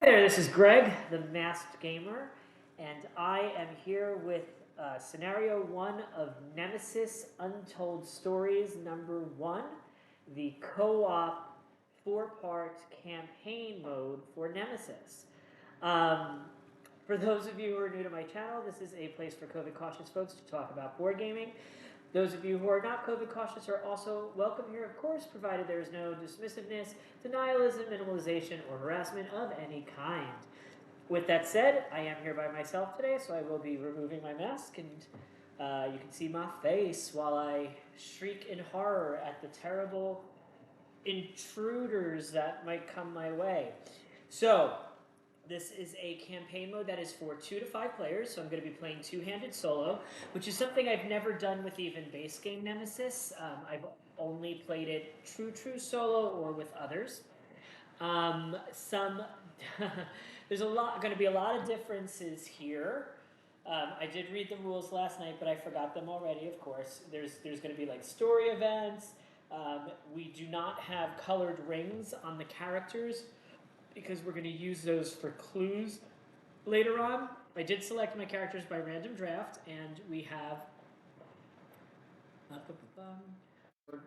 Hey there, this is Greg, the Masked Gamer, and I am here with scenario 1 of Nemesis Untold Stories #1, the co-op 4-part campaign mode for Nemesis. Um, for those of you who are new to my channel, this is a place for COVID cautious folks to talk about board gaming. Those of you who are not COVID cautious are also welcome here, of course, provided there is no dismissiveness, denialism, minimalization, or harassment of any kind. With that said, I am here by myself today, so I will be removing my mask, and you can see my face while I shriek in horror at the terrible intruders that might come my way. So, this is a campaign mode that is for 2 to 5 players, so I'm going to be playing two-handed solo, which is something I've never done with even base game Nemesis. I've only played it true solo or with others. Some there's going to be a lot of differences here. I did read the rules last night, but I forgot them already. Of course, there's going to be like story events. We do not have colored rings on the characters because we're going to use those for clues later on. I did select my characters by random draft, and we have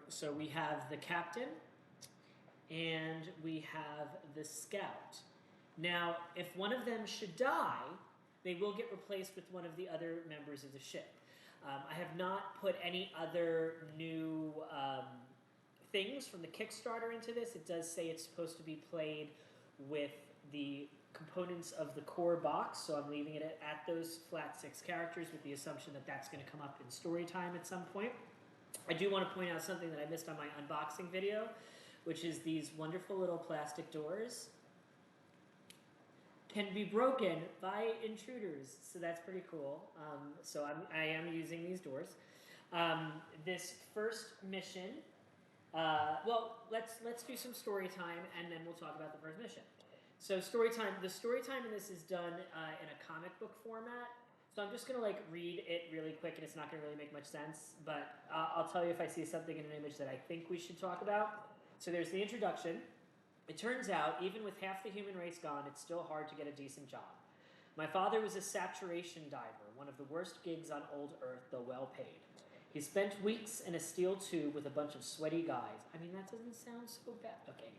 so we have the captain and we have the scout. Now, if one of them should die, they will get replaced with one of the other members of the ship. I have not put any other new things from the Kickstarter into this. It does say it's supposed to be played with the components of the core box, so I'm leaving it at those flat 6 characters with the assumption that that's going to come up in story time at some point. I do want to point out something that I missed on my unboxing video, which is these wonderful little plastic doors can be broken by intruders, so that's pretty cool. So I am using these doors. This first mission, well, let's do some story time, and then we'll talk about the first mission. So story time. The story time in this is done in a comic book format. So I'm just gonna like read it really quick, and it's not gonna really make much sense. But I'll tell you if I see something in an image that I think we should talk about. So there's the introduction. It turns out, even with half the human race gone, it's still hard to get a decent job. My father was a saturation diver, one of the worst gigs on old Earth, though well paid. He spent weeks in a steel tube with a bunch of sweaty guys. I mean, that doesn't sound so bad. Okay.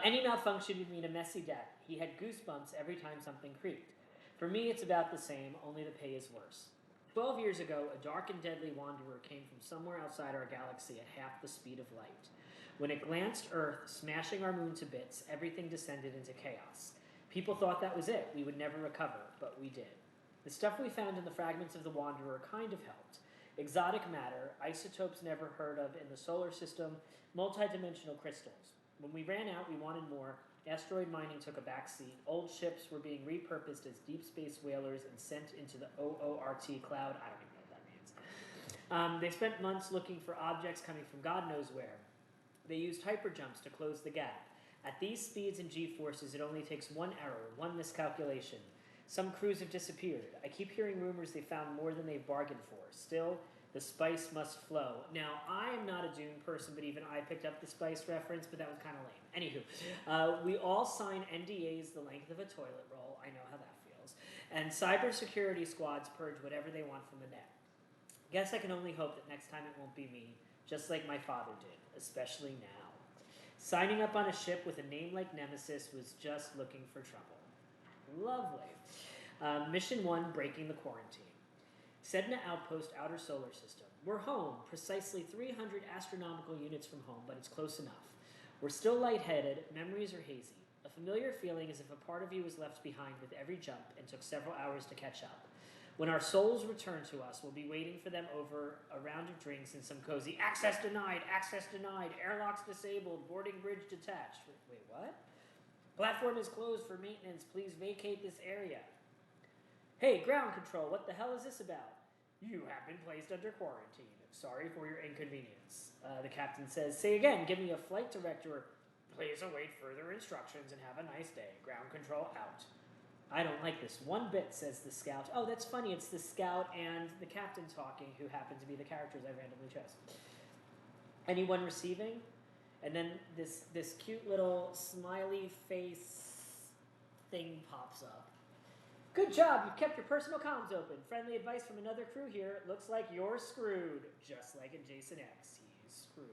Any malfunction would mean a messy death. He had goosebumps every time something creaked. For me, it's about the same, only the pay is worse. 12 years ago, a dark and deadly wanderer came from somewhere outside our galaxy at half the speed of light. When it glanced Earth, smashing our moon to bits, everything descended into chaos. People thought that was it, we would never recover, but we did. The stuff we found in the fragments of the Wanderer kind of helped. Exotic matter, isotopes never heard of in the solar system, multidimensional crystals. When we ran out, we wanted more. Asteroid mining took a backseat. Old ships were being repurposed as deep space whalers and sent into the OORT cloud. I don't even know what that means. They spent months looking for objects coming from God knows where. They used hyperjumps to close the gap. At these speeds and g-forces, it only takes one error, one miscalculation. Some crews have disappeared. I keep hearing rumors they found more than they've bargained for. Still, the spice must flow. Now, I am not a Dune person, but even I picked up the spice reference, but that was kind of lame. Anywho, we all sign NDAs the length of a toilet roll. I know how that feels. And cybersecurity squads purge whatever they want from the net. Guess I can only hope that next time it won't be me, just like my father did, especially now. Signing up on a ship with a name like Nemesis was just looking for trouble. Lovely. Mission 1, breaking the quarantine. Sedna Outpost, Outer Solar System. We're home, precisely 300 astronomical units from home, but it's close enough. We're still lightheaded, memories are hazy. A familiar feeling as if a part of you was left behind with every jump and took several hours to catch up. When our souls return to us, we'll be waiting for them over a round of drinks and some cozy access denied, airlocks disabled, boarding bridge detached. Wait, what? Platform is closed for maintenance. Please vacate this area. Hey, ground control, what the hell is this about? You have been placed under quarantine. Sorry for your inconvenience. The captain says, say again, give me a flight director. Please await further instructions and have a nice day. Ground control out. I don't like this one bit, says the scout. Oh, that's funny. It's the scout and the captain talking, who happen to be the characters I randomly chose. Anyone receiving? And then this cute little smiley face thing pops up. Good job, you've kept your personal comms open. Friendly advice from another crew here. Looks like you're screwed. Just like in Jason X, he's screwed.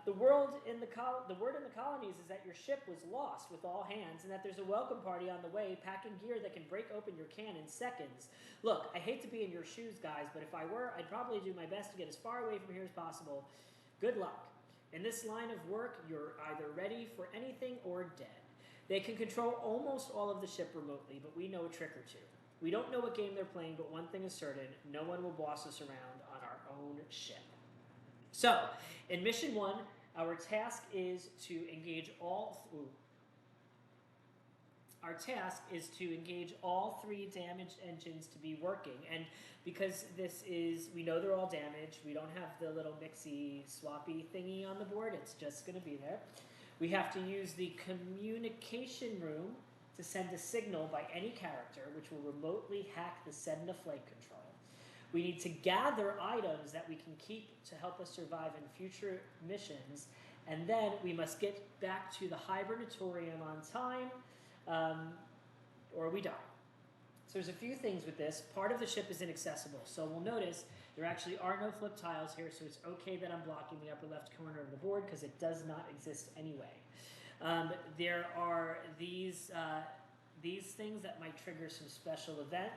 The word in the colonies is that your ship was lost with all hands and that there's a welcome party on the way packing gear that can break open your can in seconds. Look, I hate to be in your shoes, guys, but if I were, I'd probably do my best to get as far away from here as possible. Good luck. In this line of work, you're either ready for anything or dead. They can control almost all of the ship remotely, but we know a trick or two. We don't know what game they're playing, but one thing is certain, no one will boss us around on our own ship. So, in Mission 1, our task is to engage all three damaged engines to be working. And because we know they're all damaged, we don't have the little mixy, swappy thingy on the board, it's just going to be there. We have to use the communication room to send a signal by any character, which will remotely hack the Sedna flight control. We need to gather items that we can keep to help us survive in future missions, and then we must get back to the hibernatorium on time, or we die. So there's a few things with this. Part of the ship is inaccessible, so we'll notice there actually are no flip tiles here, so it's okay that I'm blocking the upper left corner of the board because it does not exist anyway. There are these things that might trigger some special event.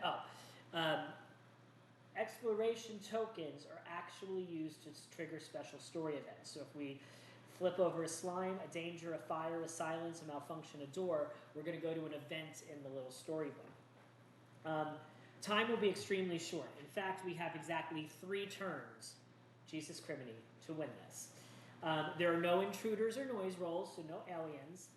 Exploration tokens are actually used to trigger special story events. So if we flip over a slime, a danger, a fire, a silence, a malfunction, a door, we're going to go to an event in the little storybook. Time will be extremely short. In fact, we have exactly 3 turns, Jesus criminy, to win this. There are no intruders or noise rolls, so no aliens.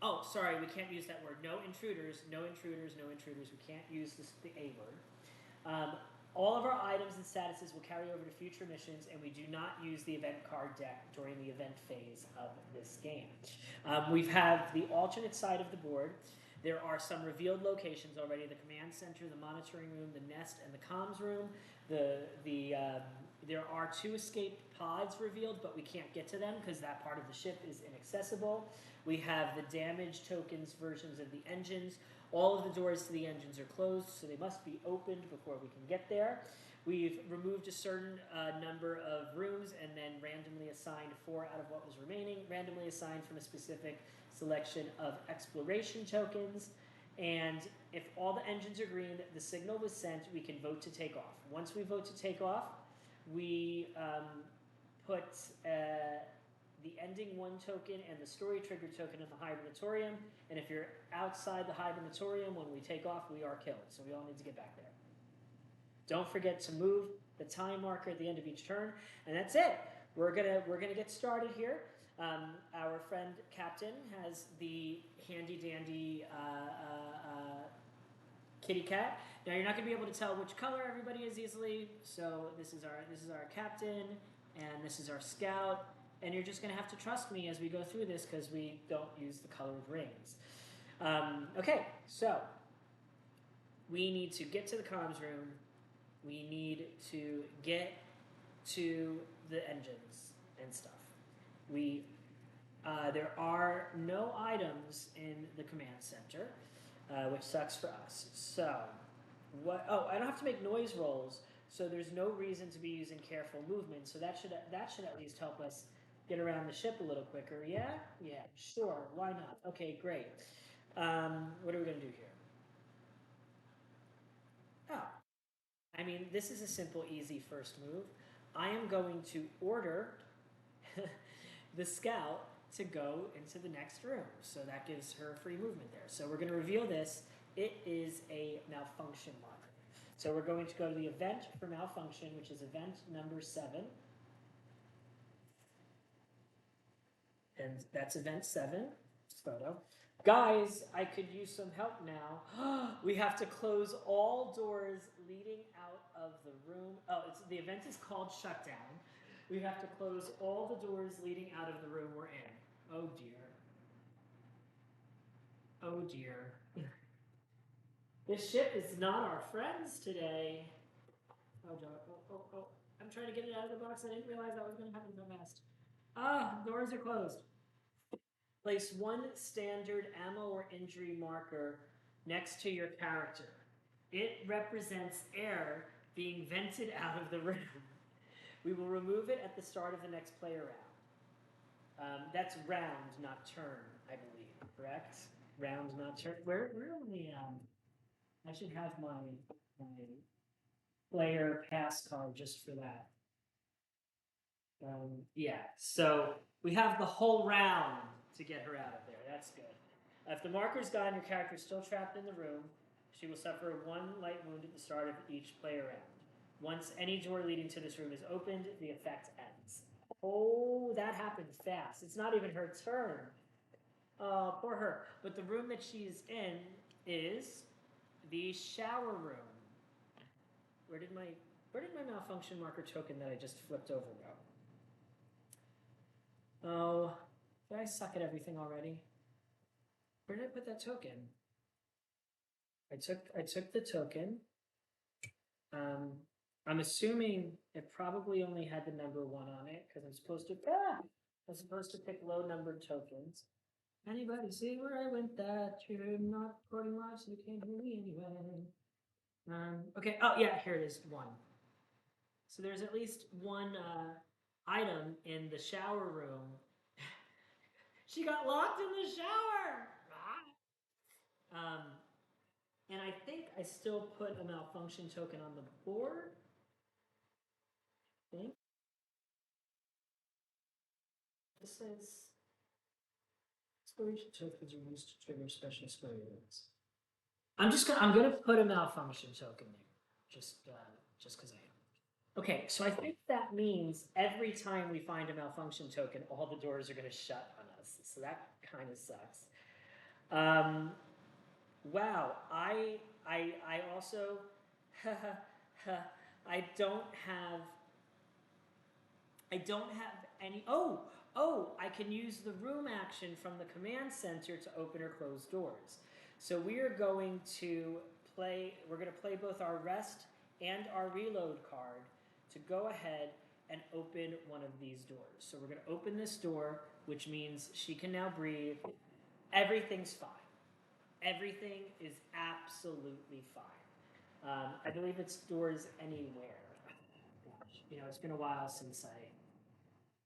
Oh, sorry, we can't use that word. No intruders, no intruders, no intruders. We can't use the A word. All of our items and statuses will carry over to future missions, and we do not use the event card deck during the event phase of this game. We have the alternate side of the board. There are some revealed locations already: the command center, the monitoring room, the nest, and the comms room. There are 2 escape pods revealed, but we can't get to them because that part of the ship is inaccessible. We have the damaged tokens versions of the engines. All of the doors to the engines are closed, so they must be opened before we can get there. We've removed a certain number of rooms and then randomly assigned 4 out of what was remaining, randomly assigned from a specific selection of exploration tokens. And if all the engines are green, the signal was sent, we can vote to take off. Once we vote to take off, we put the ending 1 token and the story trigger token in the hibernatorium. And if you're outside the hibernatorium when we take off, we are killed. So we all need to get back there. Don't forget to move the time marker at the end of each turn. And that's it. We're gonna get started here. Our friend Captain has the handy dandy kitty cat. Now you're not gonna be able to tell which color everybody is easily. So this is our captain, and this is our scout. And you're just going to have to trust me as we go through this because we don't use the colored rings. Okay, so we need to get to the comms room. We need to get to the engines and stuff. There are no items in the command center, which sucks for us. So, I don't have to make noise rolls, so there's no reason to be using careful movement. So that should at least help us get around the ship a little quicker. Yeah, sure, why not? Okay, great. What are we gonna do here? I mean, this is a simple, easy first move. I am going to order the scout to go into the next room, so that gives her free movement there. So we're going to reveal this. It is a malfunction marker. So we're going to go to the event for malfunction, which is event number 7. And that's event 7. Photo. Guys, I could use some help now. We have to close all doors leading out of the room. The event is called Shutdown. We have to close all the doors leading out of the room we're in. Oh dear. Oh dear. This ship is not our friends today. Oh. I'm trying to get it out of the box. I didn't realize that was going to happen so fast. Doors are closed. Place one standard ammo or injury marker next to your character. It represents air being vented out of the room. We will remove it at the start of the next player round. That's round, not turn, I believe. Correct? Round, not turn. Where are we? I should have my player pass card just for that. Yeah. So we have the whole round to get her out of there. That's good. If the marker's gone and your character is still trapped in the room, she will suffer one light wound at the start of each player round. Once any door leading to this room is opened, the effect ends. Oh, that happened fast. It's not even her turn. Oh, poor her. But the room that she's in is the shower room. Where did my malfunction marker token that I just flipped over go? Oh, did I suck at everything already? Where did I put that token? I took the token. I'm assuming it probably only had the number 1 on it because I'm supposed to pick low numbered tokens. Anybody see where I went that you're not recording live, so you can't hear me anyway. Okay. Oh yeah, here it is. 1. So there's at least one item in the shower room. She got locked in the shower. And I think I still put a malfunction token on the board. I think this is exploration tokens are used to trigger special experiments. I'm gonna put a malfunction token there, just because I am. Okay, so I think that means every time we find a malfunction token, all the doors are gonna shut on us. So that kind of sucks. Wow, I also I don't have any. Oh, I can use the room action from the command center to open or close doors. So we are going to we're going to play both our rest and our reload card to go ahead and open one of these doors. So we're going to open this door, which means she can now breathe. Everything's fine. Everything is absolutely fine. I believe it's doors anywhere. Gosh, it's been a while since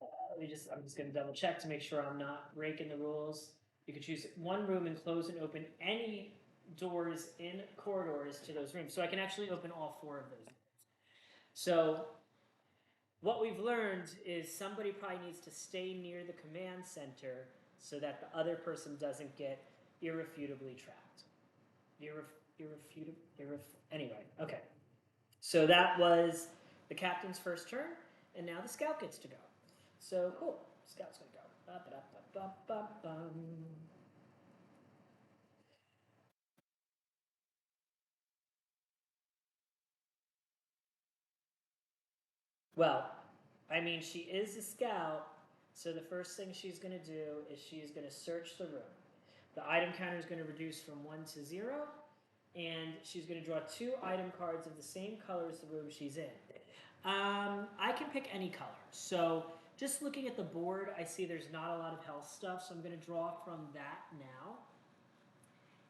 I'm just going to double check to make sure I'm not breaking the rules. You can choose one room and close and open any doors in corridors to those rooms. So I can actually open all 4 of those. So what we've learned is somebody probably needs to stay near the command center so that the other person doesn't get irrefutably trapped. Anyway, okay. So that was the captain's first turn, and now the scout gets to go. So cool. Scout's gonna go. Well, I mean, she is a scout, so the first thing she's gonna do is she's gonna search the room. The item counter is gonna reduce from 1 to 0, and she's gonna draw 2 item cards of the same color as the room she's in. I can pick any color. So just looking at the board, I see there's not a lot of health stuff, so I'm gonna draw from that now.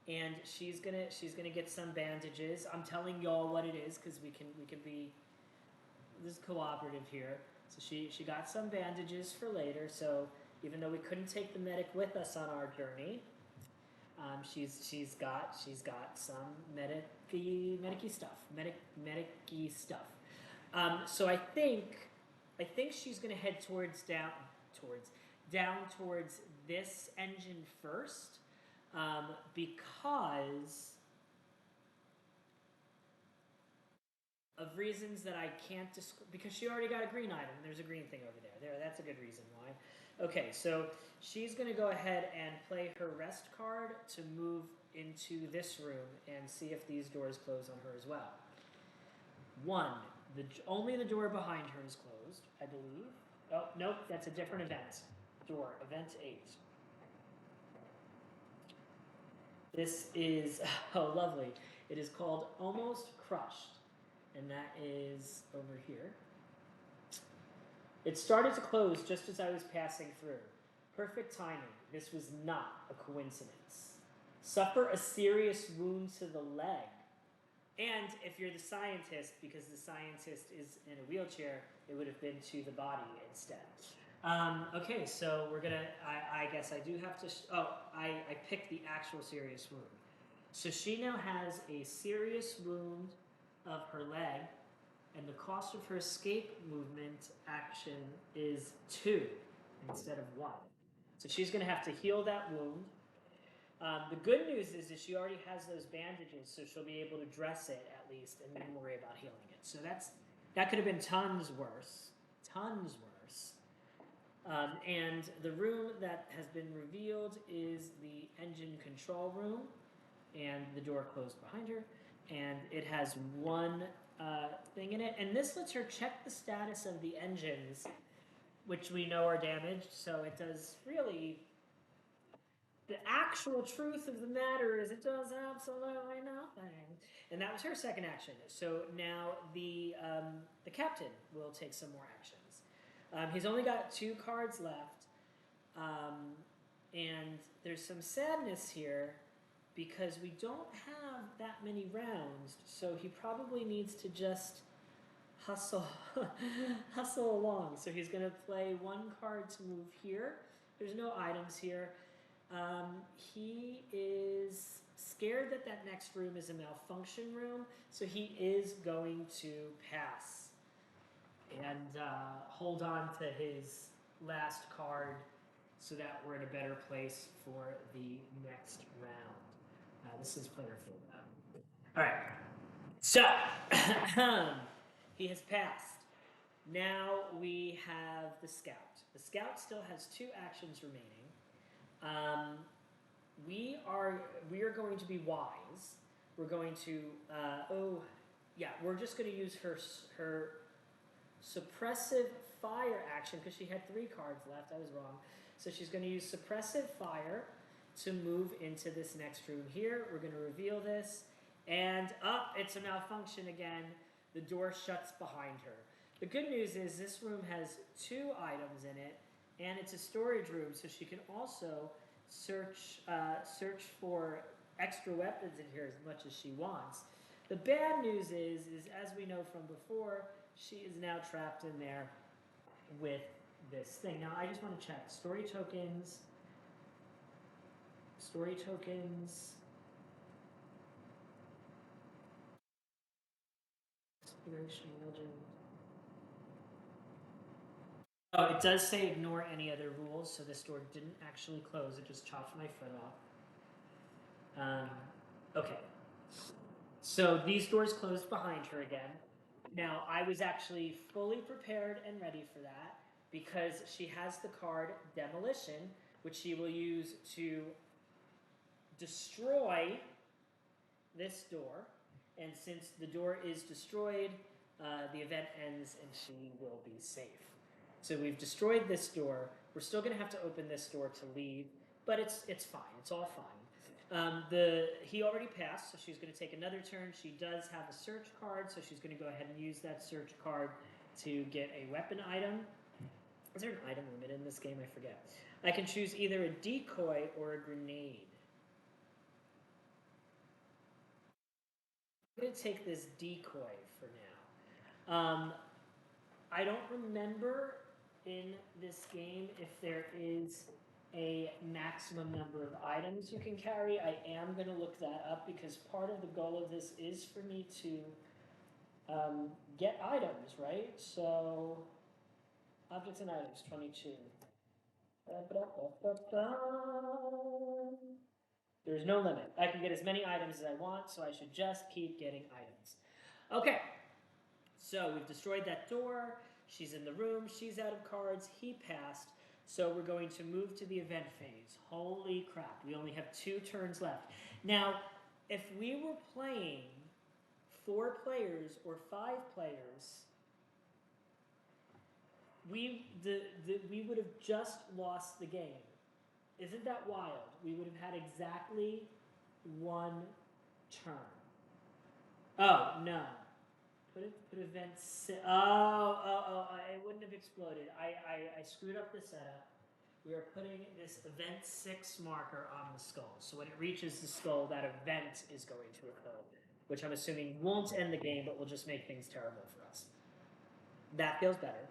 And she's gonna get some bandages. I'm telling y'all what it is because we can be this is cooperative here. So she got some bandages for later. So even though we couldn't take the medic with us on our journey, she's got some medicy stuff. So I think she's gonna head down towards this engine first, because of reasons that I can't describe, because she already got a green item, and there's a green thing over there. That's a good reason why. Okay, so she's going to go ahead and play her rest card to move into this room and see if these doors close on her as well. 1, only the door behind her is closed, I believe. Oh, nope, that's a different event. Event 8. This is, oh, lovely. It is called Almost Crushed. And that is over here. It started to close just as I was passing through. Perfect timing. This was not a coincidence. Suffer a serious wound to the leg. And if you're the scientist, because the scientist is in a wheelchair, it would have been to the body instead. Okay, so we're gonna. I guess I do have to. I picked the actual serious wound. So she now has a serious wound of her leg, and the cost of her escape movement action is 2 instead of 1. So she's going to have to heal that wound. The good news is that she already has those bandages, so she'll be able to dress it at least, and then worry about healing it. So that could have been tons worse, tons worse. And the room that has been revealed is the engine control room, and the door closed behind her, and it has one thing in it, and this lets her check the status of the engines, which we know are damaged. So it does really. The actual truth of the matter is, it does absolutely nothing, and that was her second action. So now the captain will take some more actions. He's only got 2 cards left, and there's some sadness here because we don't have that many rounds. So he probably needs to just hustle, hustle along. So he's going to play 1 card to move here. There's no items here. He is scared that that next room is a malfunction room, so he is going to pass and hold on to his last card so that we're in a better place for the next round. This is player 4 now. All right, so he has passed. Now we have the scout. The scout still has 2 actions remaining. We are going to be wise. We're going to we're just going to use her suppressive fire action because she had 3 cards left. I was wrong. So she's going to use suppressive fire to move into this next room here. We're going to reveal this, and it's a malfunction again. The door shuts behind her. The good news is this room has 2 items in it, and it's a storage room, so she can also search for extra weapons in here as much as she wants. The bad news is as we know from before, she is now trapped in there with this thing. Now I just want to check story tokens. Inspiration legend. Oh, it does say ignore any other rules, so this door didn't actually close. It just chopped my foot off. Okay. So these doors closed behind her again. Now, I was actually fully prepared and ready for that because she has the card Demolition, which she will use to destroy this door. And since the door is destroyed, the event ends and she will be safe. So we've destroyed this door. We're still going to have to open this door to leave, but it's fine. It's all fine. He already passed, so she's going to take another turn. She does have a search card, so she's going to go ahead and use that search card to get a weapon item. Is there an item limit in this game? I forget. I can choose either a decoy or a grenade. I'm going to take this decoy for now. I don't remember in this game if there is a maximum number of items you can carry. I am going to look that up because part of the goal of this is for me to get items, right? So, objects and items, 22. There's no limit. I can get as many items as I want, so I should just keep getting items. Okay, so we've destroyed that door. She's in the room. She's out of cards. He passed. So we're going to move to the event phase. Holy crap, we only have 2 turns left. Now, if we were playing 4 players or 5 players, we would have just lost the game. Isn't that wild? We would have had exactly 1 turn. Oh, no. Put event. It wouldn't have exploded. I screwed up the setup. we are putting this event 6 marker on the skull. So when it reaches the skull, that event is going to occur, which I'm assuming won't end the game, but will just make things terrible for us. That feels better.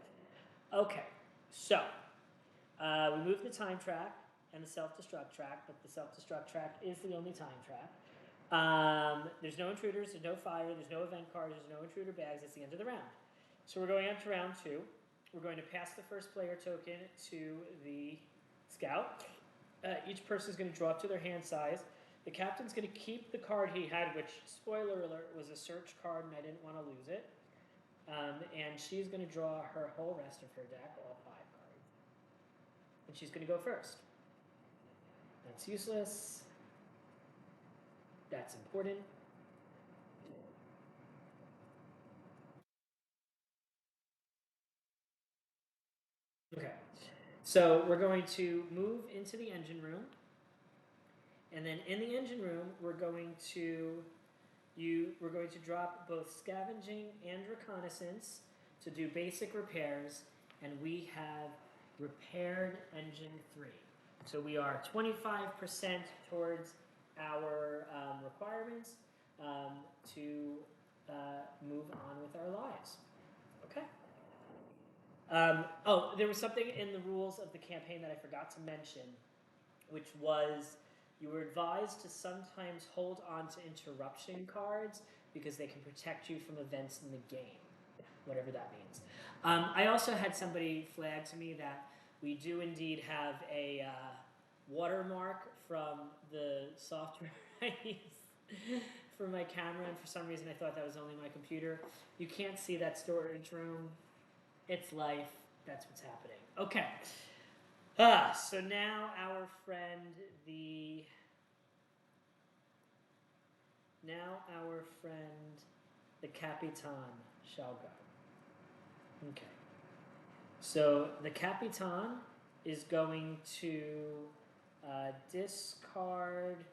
Okay, so we moved the time track and the self-destruct track, but the self-destruct track is the only time track. There's no intruders, there's no fire, there's no event cards, there's no intruder bags. It's the end of the round. So we're going on to round 2. We're going to pass the first player token to the scout. Each person is going to draw up to their hand size. The captain's going to keep the card he had, which, spoiler alert, was a search card, and I didn't want to lose it. And she's going to draw her whole rest of her deck, all 5 cards. And she's going to go first. That's useless. That's important. Okay, so we're going to move into the engine room. And then in the engine room, we're going to drop both scavenging and reconnaissance to do basic repairs, and we have repaired engine 3. So we are 25% towards our requirements to move on with our lives. Okay. Oh, there was something in the rules of the campaign that I forgot to mention, which was you were advised to sometimes hold on to interruption cards because they can protect you from events in the game, whatever that means. I also had somebody flag to me that we do indeed have a watermark from the software I use for my camera, and for some reason I thought that was only my computer. You can't see that storage room. It's life. That's what's happening. Okay. So now our friend the Capitan shall go. Okay. So the Capitan is going to discard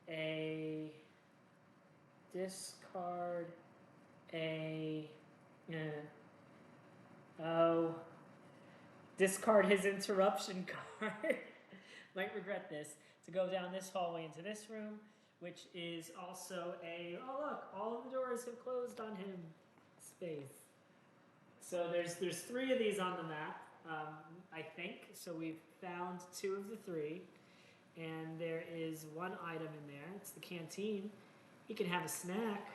a discard his interruption card. Might regret this. To go down this hallway into this room, which is also oh look, all of the doors have closed on him. Space. So there's 3 of these on the map, I think. So we've found 2 of the 3, and there is 1 item in there. It's the canteen. He can have a snack.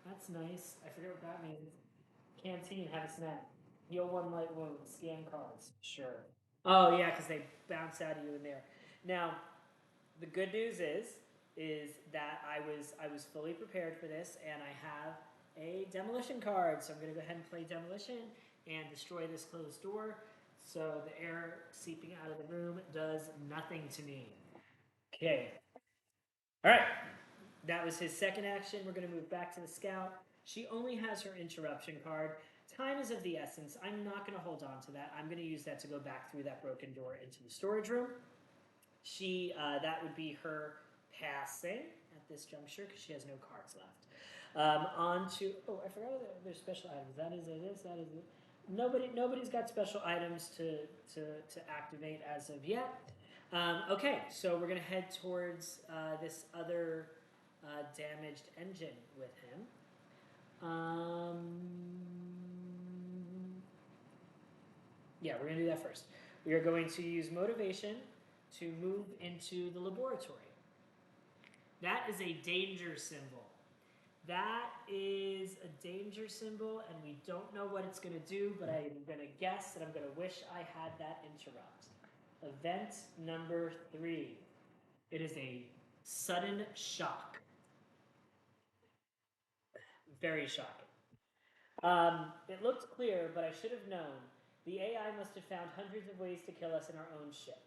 That's nice. I forget what that means. Canteen, have a snack. Heal 1 light wound. Scan cards. Sure. Oh yeah, because they bounce out of you in there. Now, the good news is that I was fully prepared for this, and I have a demolition card. So I'm going to go ahead and play demolition and destroy this closed door. So the air seeping out of the room does nothing to me. Okay. All right. That was his second action. We're going to move back to the scout. She only has her interruption card. Time is of the essence. I'm not going to hold on to that. I'm going to use that to go back through that broken door into the storage room. That would be her passing at this juncture because she has no cards left. On to, oh, I forgot there's special items. That is it. Nobody's got special items to activate as of yet. Okay, so we're going to head towards this other damaged engine with him. Yeah, we're going to do that first. We are going to use motivation to move into the laboratory. That is a danger symbol. That is a danger symbol, and we don't know what it's going to do, but I'm going to guess that I'm going to wish I had that interrupt. Event number 3. It is a sudden shock. Very shocking. It looked clear, but I should have known. The AI must have found hundreds of ways to kill us in our own ship.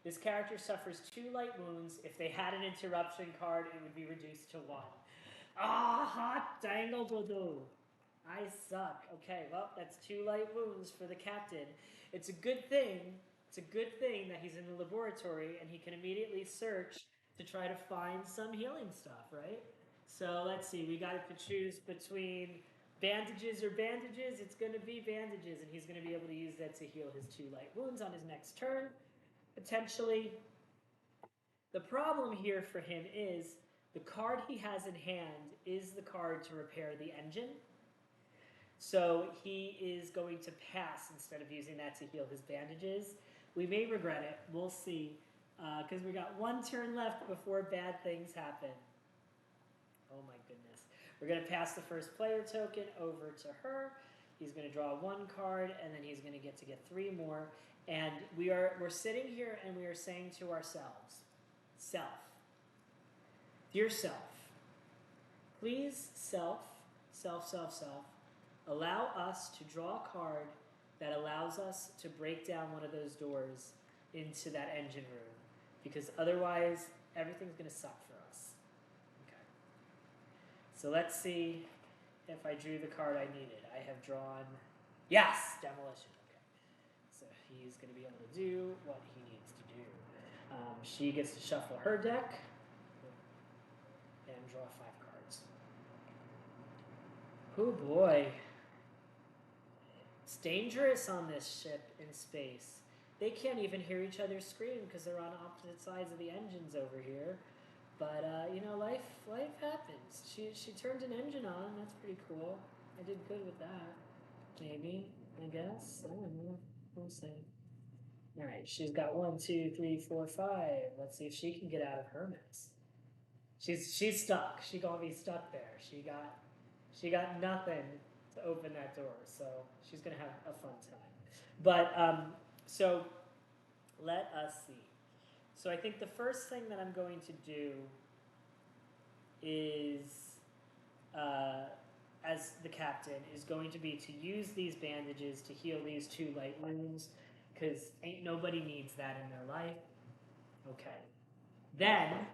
This character suffers 2 light wounds. If they had an interruption card, it would be reduced to 1. Ah, hot dangle-do. I suck. Okay, well, that's 2 light wounds for the captain. It's a good thing. It's a good thing that he's in the laboratory and he can immediately search to try to find some healing stuff, right? So let's see. We got to choose between bandages or bandages. It's going to be bandages, and he's going to be able to use that to heal his 2 light wounds on his next turn. potentially. The problem here for him is the card he has in hand is the card to repair the engine. So he is going to pass instead of using that to heal his bandages. We may regret it. We'll see. Because we got one turn left before bad things happen. Oh my goodness. We're going to pass the first player token over to her. He's going to draw one card, and then he's going to get 3 more. And we're sitting here and we are saying to ourselves, self, dear self, please self, allow us to draw a card that allows us to break down one of those doors into that engine room. Because otherwise, everything's going to suck for us. Okay. So let's see if I drew the card I needed. I have drawn, yes, demolition. Okay. So he's going to be able to do what he needs to do. She gets to shuffle her deck and draw 5 cards. Oh boy. It's dangerous on this ship in space. They can't even hear each other scream because they're on opposite sides of the engines over here. But, you know, life happens. She turned an engine on. That's pretty cool. I did good with that. Maybe, I guess. I don't know. We'll see. All right, she's got 1, 2, 3, 4, 5. Let's see if she can get out of her mess. She's stuck. She gonna be stuck there. She got nothing to open that door, so she's gonna have a fun time. But so let us see. So I think the first thing that I'm going to do is, as the captain, is going to be to use these bandages to heal these 2 light wounds, because ain't nobody needs that in their life. Okay. Then,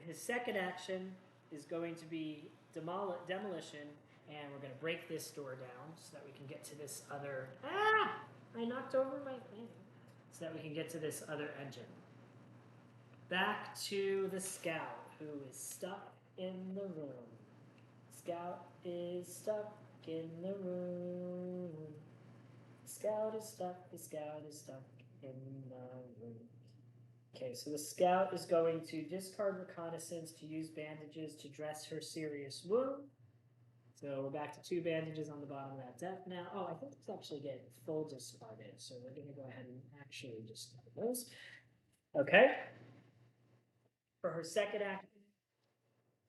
his second action is going to be demolition, and we're going to break this door down so that we can get to this other... Ah! I knocked over my thing. So that we can get to this other engine. Back to the scout, who is stuck in the room. Scout is stuck in the room. Scout is stuck, the scout is stuck in the room. Okay, so the scout is going to discard reconnaissance to use bandages to dress her serious wound. So we're back to 2 bandages on the bottom of that deck now. Oh, I think it's actually getting full discarded, so we're going to go ahead and actually discard those. Okay. For her second action,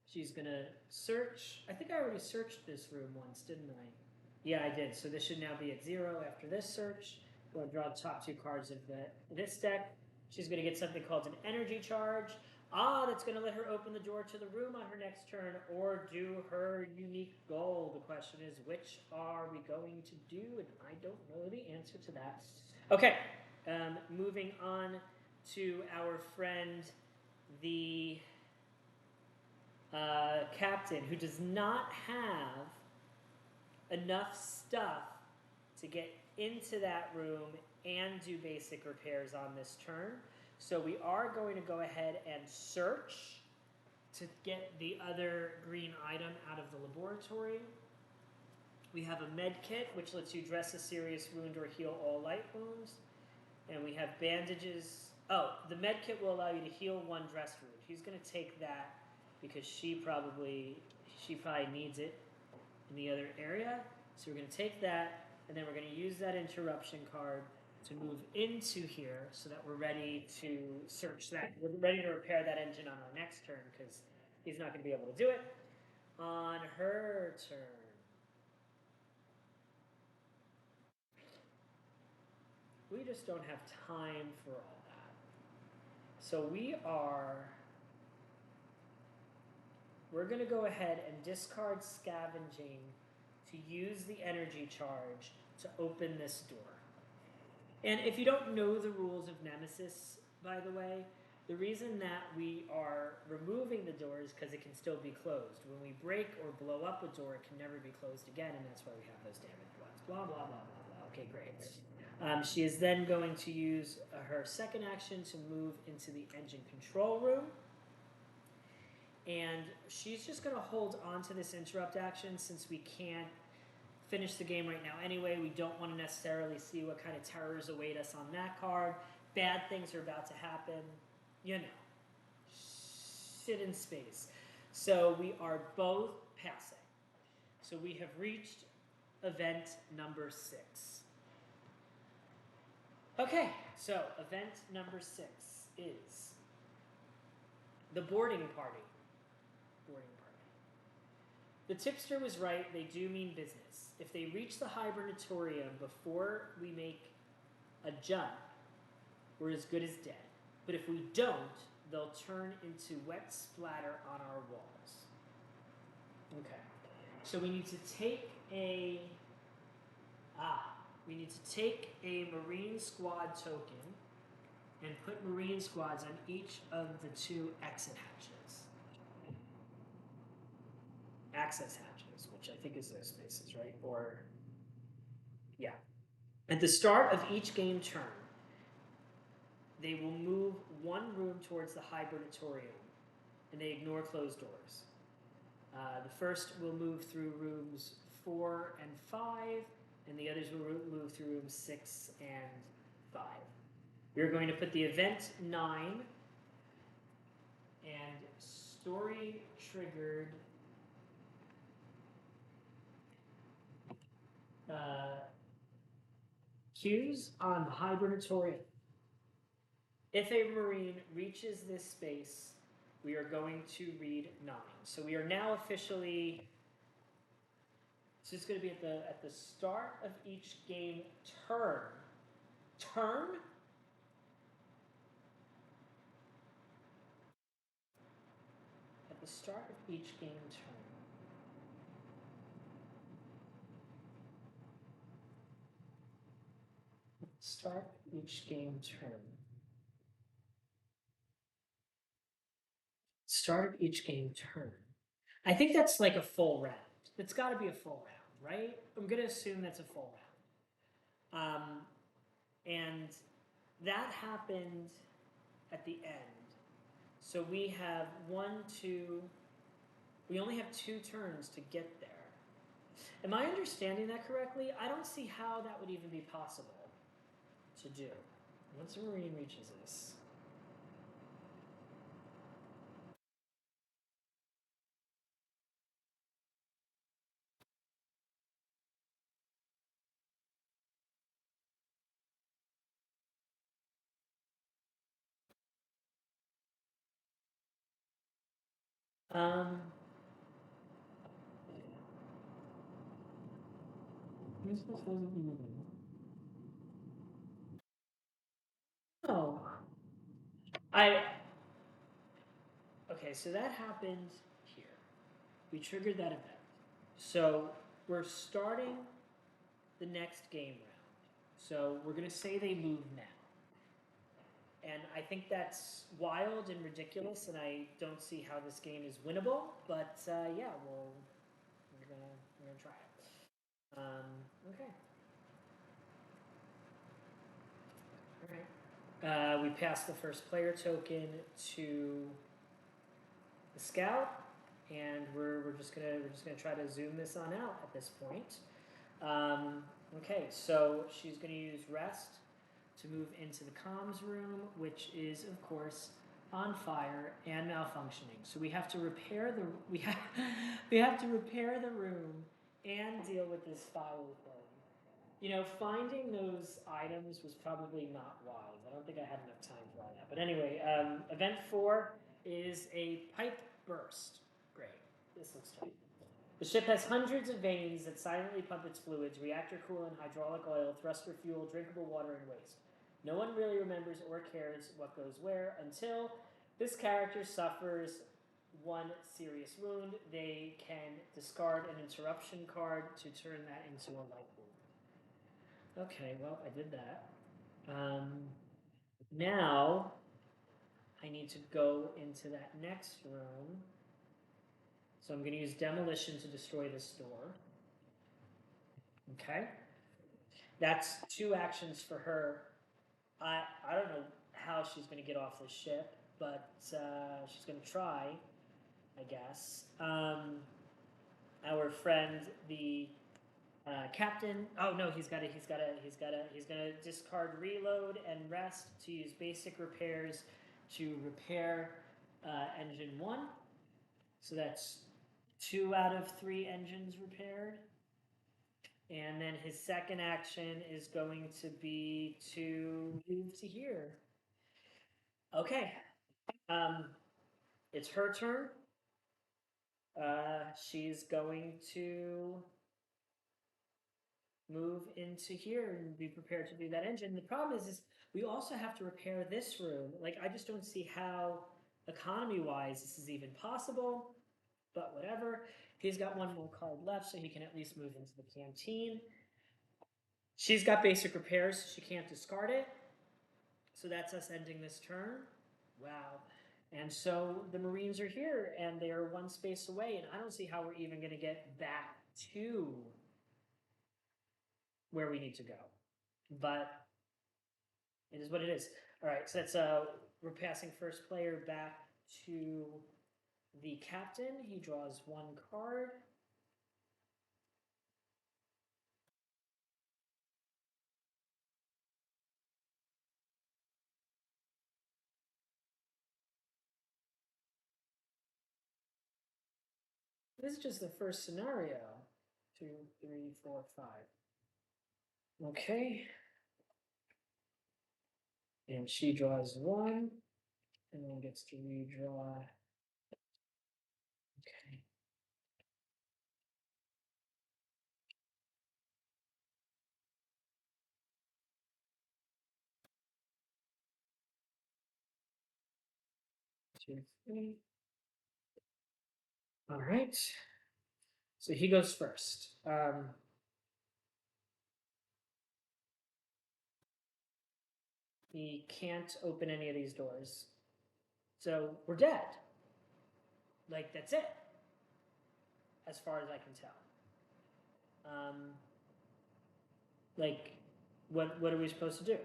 she's going to search. I think I already searched this room once, didn't I? Yeah, I did. So this should now be at 0 after this search. We're going to draw the top 2 cards of this deck. She's going to get something called an energy charge. That's going to let her open the door to the room on her next turn or do her unique goal. The question is, which are we going to do? And I don't know the answer to that. Okay, moving on to our friend, the captain, who does not have enough stuff to get into that room and do basic repairs on this turn. So we are going to go ahead and search to get the other green item out of the laboratory. We have a med kit, which lets you dress a serious wound or heal all light wounds. And we have bandages. Oh, the med kit will allow you to heal 1 dressed wound. He's going to take that because she probably needs it in the other area. So we're going to take that, and then we're going to use that interruption card to move into here so that we're ready to search that. We're ready to repair that engine on our next turn because he's not going to be able to do it. On her turn. We just don't have time for all that. So we're going to go ahead and discard scavenging to use the energy charge to open this door. And if you don't know the rules of Nemesis, by the way, the reason that we are removing the door is because it can still be closed. When we break or blow up a door, it can never be closed again, and that's why we have those damaged ones. Blah, blah, blah, blah, blah. Okay, great. She is then going to use her second action to move into the engine control room. And she's just going to hold on to this interrupt action since we can't finish the game right now anyway. We don't want to necessarily see what kind of terrors await us on that card. Bad things are about to happen. You know, shit in space. So we are both passing. So we have reached event number 6. Okay, so event number 6 is the boarding party. Boarding party. The tipster was right, they do mean business. If they reach the hibernatorium before we make a jump, we're as good as dead. But if we don't, they'll turn into wet splatter on our walls. Okay. So we need to take a Marine Squad token and put Marine Squads on each of the 2 exit hatches. Access hatches, which I think is those spaces, right? Or, yeah. At the start of each game turn, they will move 1 room towards the hibernatorium, and they ignore closed doors. The first will move through rooms 4 and 5, and the others will move through rooms 6 and 5. We're going to put the event 9 and story triggered cues on the hibernatorium. If a Marine reaches this space, we are going to read 9. So we are now officially. So it's going to be at the start of each game turn. Turn? At the start of each game turn. Start of each game turn. Start of each game turn. I think that's like a full round. It's got to be a full round, right? I'm going to assume that's a full round. And that happened at the end. So we have 1, 2. We only have 2 turns to get there. Am I understanding that correctly? I don't see how that would even be possible to do. Once a Marine reaches this. Oh. Okay, so that happened here. We triggered that event. So we're starting the next game round. So we're going to say they move now. And I think that's wild and ridiculous, and I don't see how this game is winnable. But yeah, we're gonna try it. Okay. All right. We passed the first player token to the scout, and we're just gonna try to zoom this on out at this point. Okay, so she's gonna use rest to move into the comms room, which is of course on fire and malfunctioning. So we have to repair the we have to repair the room and deal with this fire thing. You know, finding those items was probably not wise. I don't think I had enough time for all that. But anyway, event 4 is a pipe burst. Great. This looks tight. The ship has hundreds of vanes that silently pump its fluids, reactor coolant, hydraulic oil, thruster fuel, drinkable water, and waste. No one really remembers or cares what goes where until this character suffers 1 serious wound. They can discard an interruption card to turn that into a light wound. Okay, well, I did that. Now, I need to go into that next room. So I'm going to use demolition to destroy this door. Okay. That's 2 actions for her. I don't know how she's going to get off this ship, but she's going to try, I guess. Our friend, the Captain. Oh no, he's gonna discard reload and rest to use basic repairs to repair engine 1. So that's 2 out of 3 engines repaired. And then his second action is going to be to move to here. Okay. It's her turn. She's going to move into here and be prepared to do that engine. The problem is we also have to repair this room. Like, I just don't see how, economy-wise, this is even possible, but whatever. He's got 1 more card left, so he can at least move into the canteen. She's got basic repairs, so she can't discard it. So that's us ending this turn. Wow. And so the Marines are here, and they are 1 space away, and I don't see how we're even going to get back to where we need to go. But it is what it is. All right, so that's we're passing first player back to the captain. He draws 1 card. This is just the first scenario. 2, 3, 4, 5. Okay. And she draws 1, and then gets to redraw. Okay. Two, 3. All right. So he goes first. He can't open any of these doors. So we're dead. Like, that's it. As far as I can tell. Like, what are we supposed to do?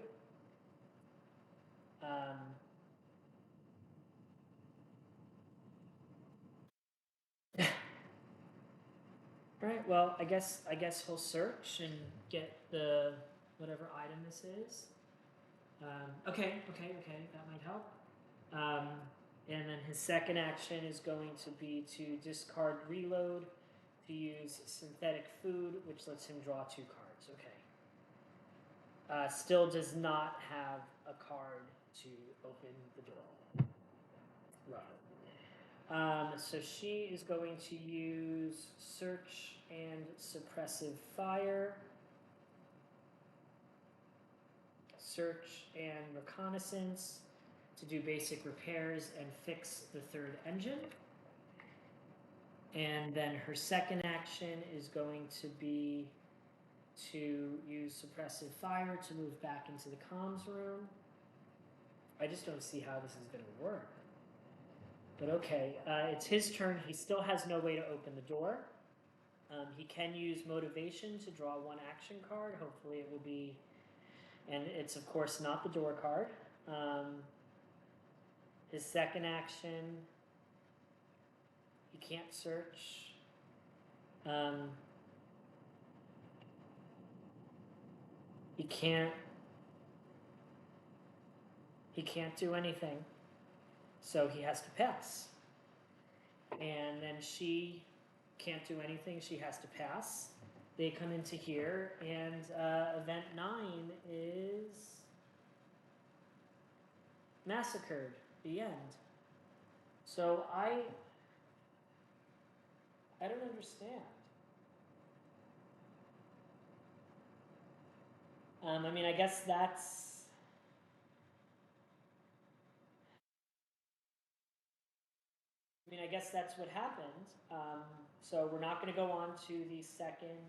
All right. Well, I guess he'll search and get the whatever item this is. Okay, that might help. And then his second action is going to be to discard reload to use synthetic food, which lets him draw 2 cards. Okay. Still does not have a card to open the door. Right. So she is going to use search and suppressive fire. Search and reconnaissance to do basic repairs and fix the 3rd engine. And then her second action is going to be to use suppressive fire to move back into the comms room. I just don't see how this is going to work. But okay, it's his turn. He still has no way to open the door. He can use motivation to draw 1 action card. Hopefully it will be, and it's of course not the door card. His second action, he can't search. He can't do anything. So he has to pass. And then she can't do anything. She has to pass. They come into here, and event 9 is massacred. The end. So I don't understand. I mean, I guess that's. I mean, I guess that's what happened. So we're not going to go on to the second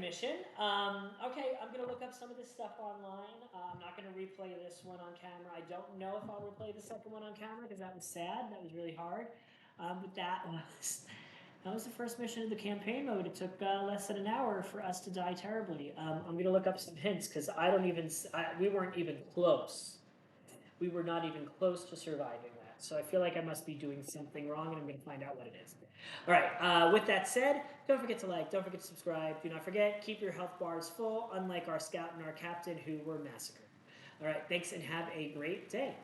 mission. Okay, I'm going to look up some of this stuff online. I'm not going to replay this one on camera. I don't know if I'll replay the second one on camera because that was sad. That was really hard. But that was the first mission of the campaign mode. It took less than an hour for us to die terribly. I'm going to look up some hints because we weren't even close. We were not even close to surviving that. So I feel like I must be doing something wrong, and I'm going to find out what it is. All right, with that said, don't forget to like, don't forget to subscribe. Do not forget, keep your health bars full, unlike our scout and our captain who were massacred. All right, thanks and have a great day.